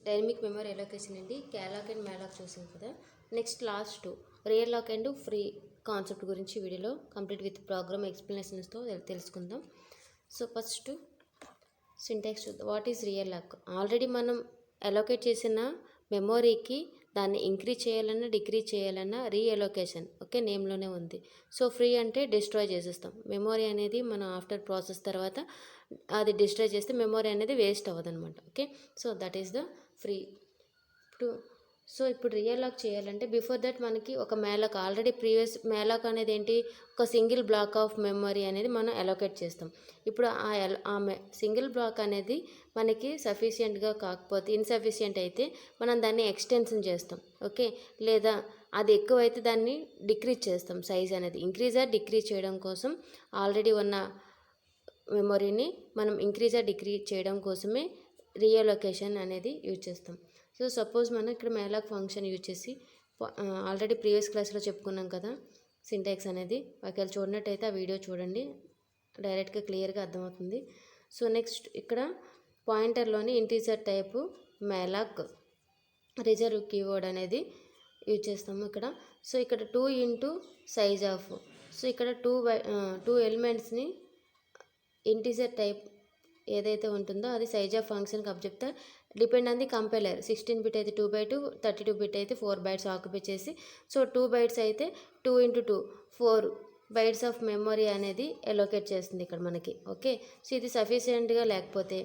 Dynamic memory allocation అండి. క్యాలాక్ and malloc చూసాం కదా. Next last realloc and free concept గురించి వీడియోలో కంప్లీట్ విత్ ప్రోగ్రామ్ ఎక్స్ప్లెనేషన్స్తో తెలుసుకుందాం. సో ఫస్ట్ సింటాక్స్ చూద్దాం. What is realloc? Already మనం అలోకేట్ చేసిన మెమొరీకి దాన్ని ఇంక్రీజ్ చేయాలన్నా డిక్రీజ్ చేయాలన్నా రీఅలోకేషన్ ఓకే నేమ్లోనే ఉంది. సో ఫ్రీ అంటే డిస్ట్రాయ్ చేసేస్తాం. మెమొరీ అనేది మనం ఆఫ్టర్ ప్రాసెస్ తర్వాత అది డిస్ట్రాయ్ చేస్తే మెమొరీ అనేది వేస్ట్ అవ్వదు అనమాట. Okay, so that is the free. ఇప్పుడు రియల్ లాక్ చేయాలంటే బిఫోర్ దట్ మనకి ఒక మ్యాలాక్ ఆల్రెడీ ప్రీవియస్ మ్యాలాక్ అనేది ఏంటి, ఒక సింగిల్ బ్లాక్ ఆఫ్ మెమరీ అనేది మనం అలోకేట్ చేస్తాం. ఇప్పుడు ఆ సింగిల్ బ్లాక్ అనేది మనకి సఫిషియెంట్గా కాకపోతే ఇన్సఫిషియెంట్ అయితే మనం దాన్ని ఎక్స్టెన్షన్ చేస్తాం. ఓకే, లేదా అది ఎక్కువైతే దాన్ని డిక్రీజ్ చేస్తాం. సైజ్ అనేది ఇంక్రీజ్ ఆర్ డిక్రీజ్ చేయడం కోసం ఆల్రెడీ ఉన్న మెమొరీని మనం ఇంక్రీజ్ ఆర్ డిక్రీజ్ చేయడం కోసమే రీఅలోకేషన్ అనేది యూజ్ చేస్తాం. సో సపోజ్ మనం ఇక్కడ మ్యాలాక్ ఫంక్షన్ యూజ్ చేసి ఆల్రెడీ ప్రీవియస్ క్లాస్లో చెప్పుకున్నాం కదా సింటాక్స్ అనేది. ఒకవేళ చూడనట్టయితే ఆ వీడియో చూడండి, డైరెక్ట్గా క్లియర్గా అర్థమవుతుంది. సో నెక్స్ట్ ఇక్కడ పాయింటర్లోని integer type malloc reserve keyword అనేది యూజ్ చేస్తాము ఇక్కడ. సో ఇక్కడ 2 ఇంటూ సైజ్ ఆఫ్, సో ఇక్కడ టూ ఎలిమెంట్స్ని ఇంటీజర్ టైప్ ఏదైతే ఉంటుందో అది సైజ్ ఆఫ్ ఫంక్షన్కి అప్పచెప్తే depend on the compiler. 16 bit అయితే 2/2, 32 బిట్ అయితే 4 బైట్స్ ఆక్యుపై చేసి, సో 2 బైట్స్ అయితే 2 ఇంటూ 2 4 బైట్స్ ఆఫ్ మెమొరీ అనేది ఎలోకేట్ చేస్తుంది ఇక్కడ మనకి. ఓకే, సో ఇది సఫిషియెంట్గా లేకపోతే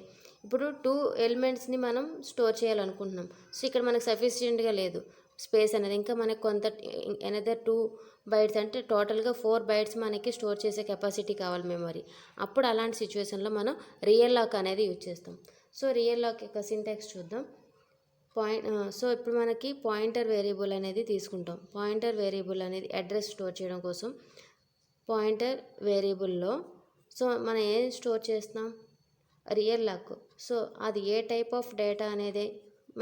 ఇప్పుడు 2 ఎలిమెంట్స్ని మనం స్టోర్ చేయాలనుకుంటున్నాం. సో ఇక్కడ మనకు సఫిషియెంట్గా లేదు స్పేస్ అనేది, ఇంకా మనకు కొంత ఎనదర్ 2 బైట్స్ అంటే టోటల్గా 4 బైట్స్ మనకి స్టోర్ చేసే కెపాసిటీ కావాలి మెమరీ. అప్పుడు అలాంటి సిచ్యువేషన్లో మనం రియల్ లాక్ అనేది యూజ్ చేస్తాం. సో రియల్ లాక్ యొక్క సింటాక్స్ చూద్దాం. సో ఇప్పుడు మనకి పాయింటర్ వేరియబుల్ అనేది తీసుకుంటాం. పాయింటర్ వేరియబుల్ అనేది అడ్రస్ స్టోర్ చేయడం కోసం పాయింటర్ వేరియబుల్లో సో మనం ఏం స్టోర్ చేస్తాం, రియల్ లాక్. సో అది ఏ టైప్ ఆఫ్ డేటా అనేది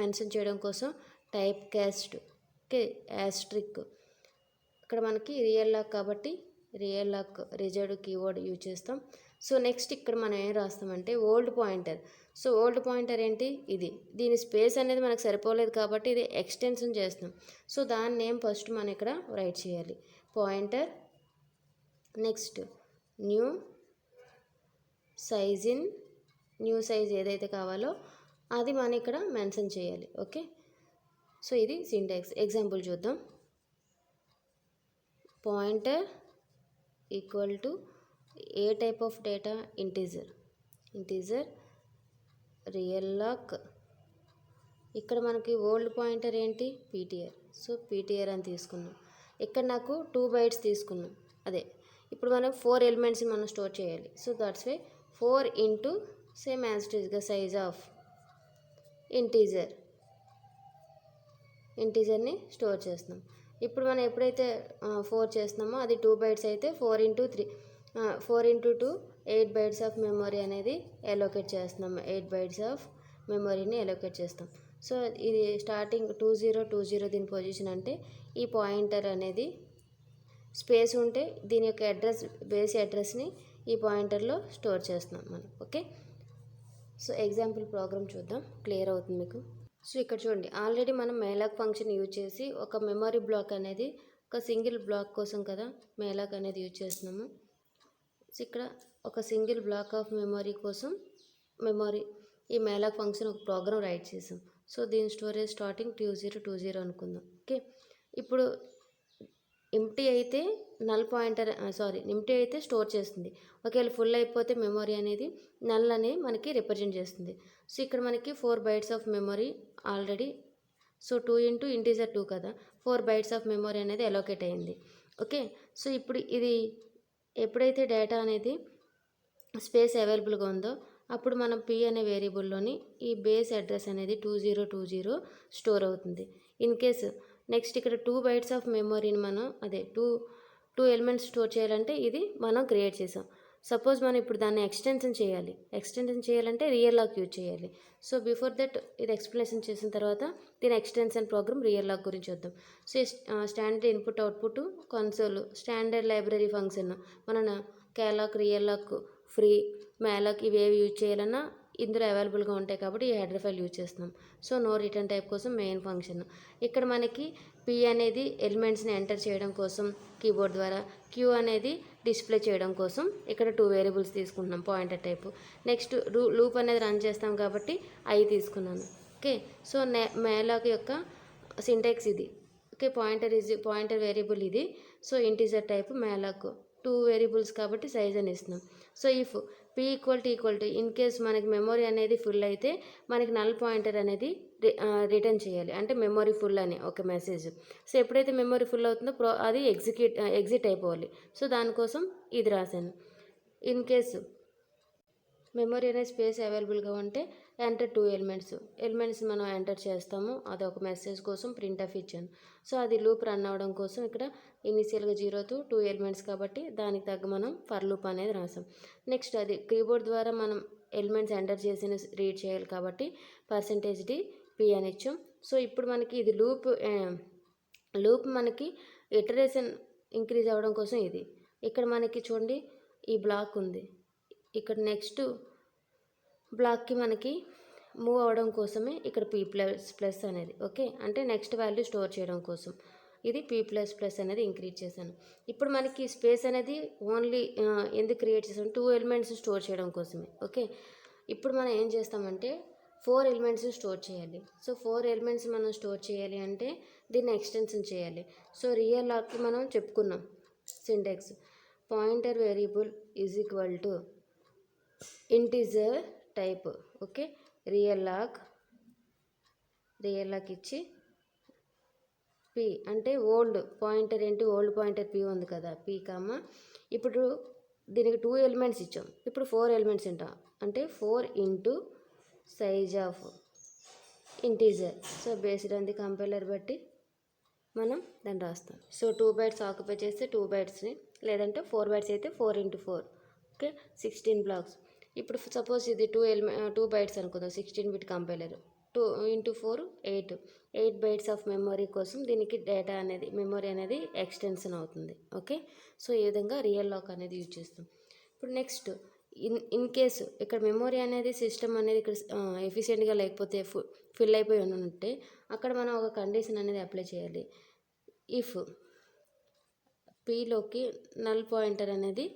మెన్షన్ చేయడం కోసం టైప్ క్యాస్ట్ ఓకే యాస్ట్రిక్. ఇక్కడ మనకి రియల్ లాక్ కాబట్టి realloc reserved keyword use చేస్తాం. సో నెక్స్ట్ ఇక్కడ మనం ఏం రాస్తామంటే old pointer. So old pointer ఏంటి, ఇది దీని స్పేస్ అనేది మనకు సరిపోలేదు కాబట్టి ఇది ఎక్స్టెన్షన్ చేస్తాం. సో దాని నేమ్ ఫస్ట్ మనం ఇక్కడ రైట్ చేయాలి. Pointer next new size in, new size ఏదైతే కావాలో అది మనం ఇక్కడ మెన్షన్ చేయాలి. ఓకే, సో ఇది సింటాక్స్. ఎగ్జాంపుల్ చూద్దాం. Pointer equal to a type of data, integer realloc. ఇక్కడ మనకి ఓల్డ్ పాయింటర్ ఏంటి, పీటీఆర్. సో పీటీఆర్ అని తీసుకున్నాం. ఇక్కడ నాకు 2 బైట్స్ తీసుకున్నాం. అదే ఇప్పుడు మనం 4 ఎలిమెంట్స్ మనం స్టోర్ చేయాలి. So that's why 4 into same as it ఈస్గా సైజ్ ఆఫ్ ఇంటీజర్ని స్టోర్ చేస్తున్నాం. ఇప్పుడు మనం ఎప్పుడైతే 4 చేస్తున్నామో అది 2 బైట్స్ అయితే 4 ఇంటూ 2 8 బైట్స్ ఆఫ్ మెమొరీ అనేది ఎలోకేట్ చేస్తున్నాం. 8 బైట్స్ ఆఫ్ మెమొరీని ఎలోకేట్ చేస్తాం. సో ఇది స్టార్టింగ్ 2020 దీని పొజిషన్ అంటే ఈ పాయింటర్ అనేది స్పేస్ ఉంటే దీని యొక్క అడ్రస్ బేస్ అడ్రస్ని ఈ పాయింటర్లో స్టోర్ చేస్తున్నాం మనం. ఓకే, సో ఎగ్జాంపుల్ ప్రోగ్రామ్ చూద్దాం, క్లియర్ అవుతుంది మీకు. సో ఇక్కడ చూడండి, ఆల్రెడీ మనం మ్యాలాక్ ఫంక్షన్ యూజ్ చేసి ఒక మెమరీ బ్లాక్ అనేది ఒక సింగిల్ బ్లాక్ కోసం కదా మ్యాలాక్ అనేది యూజ్ చేస్తున్నాము. సో ఇక్కడ ఒక సింగిల్ బ్లాక్ ఆఫ్ మెమరీ కోసం ఈ మ్యాలాక్ ఫంక్షన్ ఒక ప్రోగ్రామ్ రైట్ చేసాం. సో దీని స్టోరేజ్ స్టార్టింగ్ 2020 అనుకుందాం. ఓకే, ఇప్పుడు ఎంప్టీ అయితే ఎంప్టీ అయితే స్టోర్ చేస్తుంది. ఒకవేళ ఫుల్ అయిపోతే మెమరీ అనేది నల్ అనేది మనకి రిప్రజెంట్ చేస్తుంది. సో ఇక్కడ మనకి 4 bytes of memory already, so 2 into integer 2 కదా, 4 బైట్స్ ఆఫ్ మెమరీ అనేది అలోకేట్ అయింది. ఓకే, సో ఇప్పుడు ఇది ఎప్పుడైతే డేటా అనేది స్పేస్ అవైలబుల్గా ఉందో అప్పుడు మనం పి అనే వేరియబుల్లోని ఈ బేస్ అడ్రస్ అనేది 2020 స్టోర్ అవుతుంది. ఇన్ కేసు నెక్స్ట్ ఇక్కడ 2 బైట్స్ ఆఫ్ మెమరీని మనం అదే 2 ఎలిమెంట్స్ స్టోర్ చేయాలంటే ఇది మనం క్రియేట్ చేసాం. సపోజ్ మనం ఇప్పుడు దాన్ని ఎక్స్టెన్షన్ చేయాలంటే రియల్ లాక్ యూజ్ చేయాలి. సో బిఫోర్ దట్ ఇది ఎక్స్ప్లెనేషన్ చేసిన తర్వాత దీని ఎక్స్టెన్షన్ ప్రోగ్రామ్ రియల్ లాక్ గురించి చూద్దాం. So standard input output console standard library function మన క్యాలాక్ రియల్ లాక్ ఫ్రీ మ్యాలాక్ ఇవేవి యూజ్ చేయాలన్నా ఇందులో అవైలబుల్గా ఉంటాయి కాబట్టి ఈ హెడర్ ఫైల్ యూజ్ చేస్తున్నాం. సో నో రిటర్న్ టైప్ కోసం మెయిన్ ఫంక్షన్. ఇక్కడ మనకి పి అనేది ఎలిమెంట్స్ని ఎంటర్ చేయడం కోసం కీబోర్డ్ ద్వారా, క్యూ అనేది డిస్ప్లే చేయడం కోసం ఇక్కడ 2 వేరియబుల్స్ తీసుకుంటున్నాం పాయింటర్ టైపు. నెక్స్ట్ లూప్ అనేది రన్ చేస్తాం కాబట్టి ఐ తీసుకున్నాను. ఓకే, సో మేలాక్ యొక్క సింటాక్స్ ఇది. ఓకే, పాయింటర్ వేరియబుల్ ఇది. సో ఇంటీజర్ టైప్ మేలాక్ 2 వేరియబుల్స్ కాబట్టి సైజ్ అని ఇస్తున్నాం. So if p equal to in case మనకి మెమొరీ అనేది ఫుల్ అయితే మనకి నల్ పాయింటర్ అనేది రిటర్న్ చేయాలి, అంటే మెమొరీ ఫుల్ అని ఒక మెసేజ్. సో ఎప్పుడైతే మెమొరీ ఫుల్ అవుతుందో అది ఎగ్జిట్ అయిపోవాలి. సో దానికోసం ఇది రాశాను. ఇన్ కేసు మెమొరీ అనేది స్పేస్ అవైలబుల్గా ఉంటే ఎంటర్ 2 ఎలిమెంట్స్ మనం ఎంటర్ చేస్తాము. అది ఒక మెసేజ్ కోసం ప్రింట్ ఆఫ్ ఇచ్చాను. సో అది లూప్ రన్ అవ్వడం కోసం ఇక్కడ ఇనిషియల్గా 0 to 2 ఎలిమెంట్స్ కాబట్టి దానికి తగ్గ మనం ఫర్ లూప్ అనేది రాసాం. నెక్స్ట్ అది కీబోర్డ్ ద్వారా మనం ఎలిమెంట్స్ ఎంటర్ చేసి రీడ్ చేయాలి కాబట్టి %d p అని ఇచ్చాం. సో ఇప్పుడు మనకి ఇది లూప్ మనకి ఇటరేషన్ ఇంక్రీజ్ అవ్వడం కోసం ఇది. ఇక్కడ మనకి చూడండి ఈ బ్లాక్ ఉంది. ఇక్కడ నెక్స్ట్ బ్లాక్కి మనకి మూవ్ అవ్వడం కోసమే ఇక్కడ p++ అనేది. ఓకే, అంటే నెక్స్ట్ వాల్యూ స్టోర్ చేయడం కోసం ఇది p++ అనేది ఇంక్రీజ్ చేశాను. ఇప్పుడు మనకి స్పేస్ అనేది ఓన్లీ ఎందుకు క్రియేట్ చేసాం, 2 ఎలిమెంట్స్ స్టోర్ చేయడం కోసమే. ఓకే, ఇప్పుడు మనం ఏం చేస్తామంటే 4 ఎలిమెంట్స్ స్టోర్ చేయాలి. సో 4 ఎలిమెంట్స్ మనం స్టోర్ చేయాలి అంటే దీన్ని ఎక్స్టెన్షన్ చేయాలి. సో రియల్ లాక్కి మనం చెప్పుకున్నాం syntax, pointer variable is equal to integer type. Okay, realloc ఇచ్చి p అంటే ఓల్డ్ పాయింటర్ ఏంటి, ఓల్డ్ పాయింటర్ p ఉంది కదా, p కామా ఇప్పుడు దీనికి 2 ఎలిమెంట్స్ ఇచ్చాం, ఇప్పుడు 4 ఎలిమెంట్స్ అంటే 4 into size of integer. So based on the compiler బట్టి మనం దాన్ని రాస్తాం. సో 2 bytes ఆక్యుపై చేస్తే 2 bytesని, లేదంటే 4 bytes అయితే 4 into 4. Okay, 16 blocks. ఇప్పుడు సపోజ్ ఇది 2 bytes అనుకుందాం, 16-bit compiler. 2 into 4 8 bytes of memory కోసం దీనికి డేటా అనేది మెమొరీ అనేది ఎక్స్టెన్షన్ అవుతుంది. ఓకే, సో ఈ విధంగా రియల్ లాక్ అనేది యూజ్ చేస్తాం. ఇప్పుడు నెక్స్ట్ ఇన్ కేసు ఇక్కడ మెమొరీ అనేది సిస్టమ్ అనేది ఇక్కడ ఎఫిషియెంట్గా లేకపోతే ఫిల్ అయిపోయి ఉంటే అక్కడ మనం ఒక కండిషన్ అనేది అప్లై చేయాలి. ఇఫ్ పీలోకి నల్ పాయింటర్ అనేది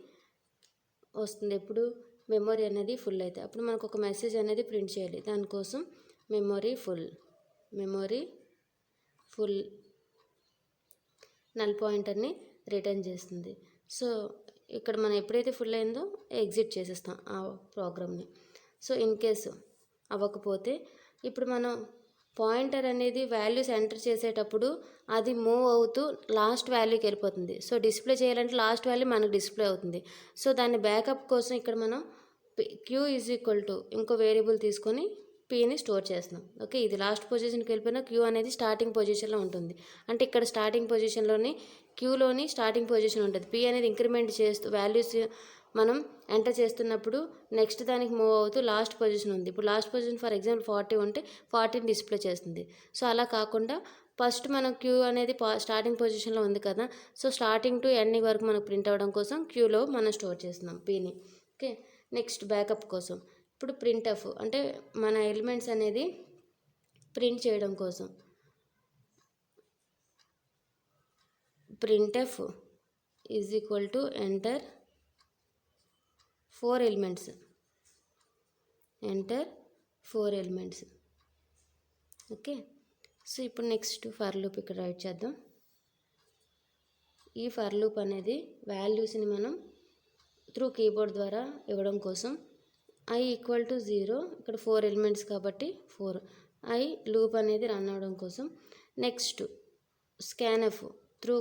వస్తుంది ఎప్పుడు మెమొరీ అనేది ఫుల్ అయితే, అప్పుడు మనకు ఒక మెసేజ్ అనేది ప్రింట్ చేయాలి. దానికోసం మెమొరీ ఫుల్ నల్ పాయింటర్ని రిటర్న్ చేస్తుంది. సో ఇక్కడ మనం ఎప్పుడైతే ఫుల్ అయిందో ఎగ్జిట్ చేసేస్తాం ఆ ప్రోగ్రామ్ని. సో ఇన్ కేసు అవ్వకపోతే ఇప్పుడు మనం పాయింటర్ అనేది వాల్యూస్ ఎంటర్ చేసేటప్పుడు అది మూవ్ అవుతూ లాస్ట్ వాల్యూకి వెళ్ళిపోతుంది. సో డిస్ప్లే చేయాలంటే లాస్ట్ వాల్యూ మనకు డిస్ప్లే అవుతుంది. సో దాన్ని బ్యాకప్ కోసం ఇక్కడ మనం క్యూ ఈజ్ ఈక్వల్ టు ఇంకో వేరియబుల్ తీసుకొని పీని స్టోర్ చేస్తున్నాం. ఓకే, ఇది లాస్ట్ పొజిషన్కి వెళ్ళిపోయినా క్యూ అనేది స్టార్టింగ్ పొజిషన్లో ఉంటుంది. అంటే ఇక్కడ స్టార్టింగ్ పొజిషన్లోని క్యూలోని స్టార్టింగ్ పొజిషన్ ఉంటుంది. పీ అనేది ఇంక్రిమెంట్ చేస్తూ వాల్యూస్ మనం ఎంటర్ చేస్తున్నప్పుడు నెక్స్ట్ దానికి మూవ్ అవుతూ లాస్ట్ పొజిషన్ ఉంది. ఇప్పుడు లాస్ట్ పొజిషన్ ఫర్ ఎగ్జాంపుల్ 40 ఉంటే 40ని డిస్ప్లే చేస్తుంది. సో అలా కాకుండా ఫస్ట్ మనం క్యూ అనేది స్టార్టింగ్ పొజిషన్లో ఉంది కదా, సో స్టార్టింగ్ టు ఎండింగ్ వరకు మనకు ప్రింట్ అవ్వడం కోసం క్యూలో మనం స్టోర్ చేస్తున్నాం పీని. ఓకే, నెక్స్ట్ బ్యాకప్ కోసం ఇప్పుడు ప్రింట్ఎఫ్ అంటే మన ఎలిమెంట్స్ అనేది ప్రింట్ చేయడం కోసం printf is equal to enter 4 elements. Okay, so ఇప్పుడు నెక్స్ట్ ఫర్ లూప్ ఇక్కడ రైట్ చేద్దాం. ఈ ఫర్ లూప్ అనేది వాల్యూస్ని మనం త్రూ కీబోర్డ్ ద్వారా ఇవ్వడం కోసం i ఈక్వల్ టు 0, ఇక్కడ 4 ఎలిమెంట్స్ కాబట్టి 4 i లూప్ అనేది రన్ అవ్వడం కోసం. Next scanf through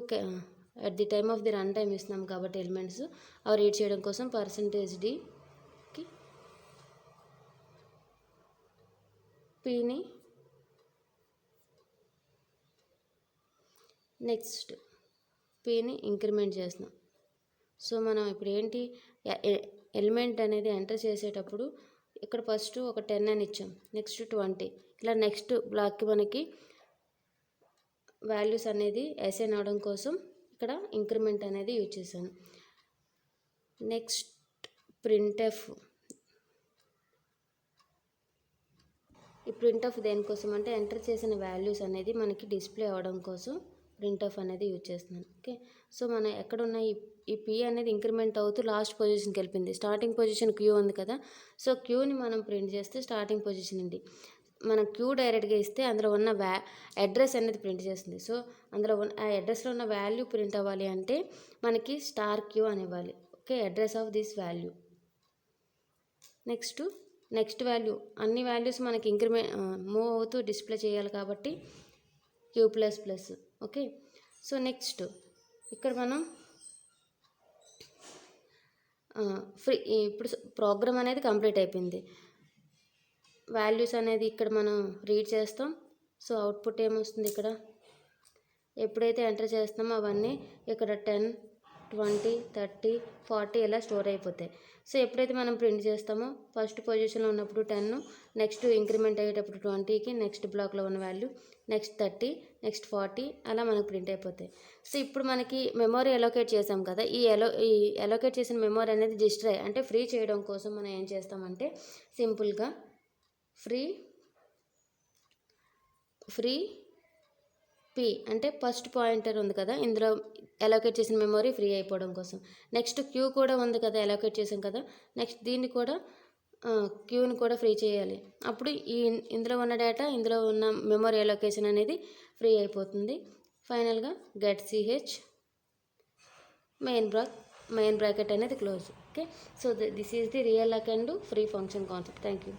at the time of the run time ఇస్తున్నాం కాబట్టి ఎలిమెంట్స్ అవి రీడ్ చేయడం కోసం %d pని నెక్స్ట్ pని ఇంక్రిమెంట్ చేస్తున్నాం. సో మనం ఇప్పుడు ఏంటి ఎలిమెంట్ అనేది ఎంటర్ చేసేటప్పుడు ఇక్కడ ఫస్ట్ ఒక 10 అని ఇచ్చాం, నెక్స్ట్ 20, ఇలా నెక్స్ట్ బ్లాక్కి మనకి వాల్యూస్ అనేది అసైన్ అవడం కోసం ఇక్కడ ఇంక్రిమెంట్ అనేది యూజ్ చేశాను. నెక్స్ట్ ప్రింట్ఎఫ్ ఈ ప్రింట్ఎఫ్ దేనికోసం అంటే ఎంటర్ చేసిన వాల్యూస్ అనేది మనకి డిస్ప్లే అవ్వడం కోసం ప్రింట్ఎఫ్ అనేది యూజ్ చేస్తున్నాను. ఓకే, సో మనం ఎక్కడున్న ఈ పీ అనేది ఇంక్రిమెంట్ అవుతూ లాస్ట్ పొజిషన్కి వెళ్ళిపోయింది. స్టార్టింగ్ పొజిషన్ క్యూ ఉంది కదా, సో క్యూని మనం ప్రింట్ చేస్తే స్టార్టింగ్ పొజిషన్ ఉంది. మనం క్యూ డైరెక్ట్గా ఇస్తే అందులో ఉన్న అడ్రస్ అనేది ప్రింట్ చేస్తుంది. సో అందులో ఆ అడ్రస్లో ఉన్న వాల్యూ ప్రింట్ అవ్వాలి అంటే మనకి స్టార్ క్యూ అని ఇవ్వాలి. Okay, address of this value. Next value, అన్ని వాల్యూస్ మనకి మూవ్ అవుతూ డిస్ప్లే చేయాలి కాబట్టి Q plus plus. Okay, so next ఇక్కడ మనం ఇప్పుడు ప్రోగ్రామ్ అనేది కంప్లీట్ అయిపోయింది. వాల్యూస్ అనేది ఇక్కడ మనం రీడ్ చేస్తాం. సో అవుట్పుట్ ఏమొస్తుంది, ఇక్కడ ఎప్పుడైతే ఎంటర్ చేస్తామో అవన్నీ ఇక్కడ 10, 20, 30, 40 ఇలా స్టోర్ అయిపోతాయి. సో ఎప్పుడైతే మనం ప్రింట్ చేస్తామో ఫస్ట్ పొజిషన్లో ఉన్నప్పుడు 10, నెక్స్ట్ ఇంక్రిమెంట్ అయ్యేటప్పుడు 20కి నెక్స్ట్ బ్లాక్లో ఉన్న వాల్యూ, నెక్స్ట్ 30, నెక్స్ట్ 40 అలా మనకు ప్రింట్ అయిపోతాయి. సో ఇప్పుడు మనకి మెమరీ అలోకేట్ చేసాం కదా, ఈ అలోకేట్ చేసిన మెమరీ అనేది డిస్ట్రై అంటే ఫ్రీ చేయడం కోసం మనం ఏం చేస్తామంటే సింపుల్గా ఫ్రీ పీ అంటే ఫస్ట్ పాయింటర్ ఉంది కదా, ఇందులో అలోకేట్ చేసిన మెమరీ ఫ్రీ అయిపోవడం కోసం. నెక్స్ట్ క్యూ కూడా ఉంది కదా, అలోకేట్ చేసాం కదా, నెక్స్ట్ దీన్ని కూడా క్యూని కూడా ఫ్రీ చేయాలి. అప్పుడు ఇందులో ఉన్న డేటా, ఇందులో ఉన్న మెమరీ అలోకేషన్ అనేది ఫ్రీ అయిపోతుంది. ఫైనల్గా గెట్ సిహెచ్ మెయిన్ బ్రాకెట్ అనేది close. Okay, so this is the realloc and free function concept. Thank you.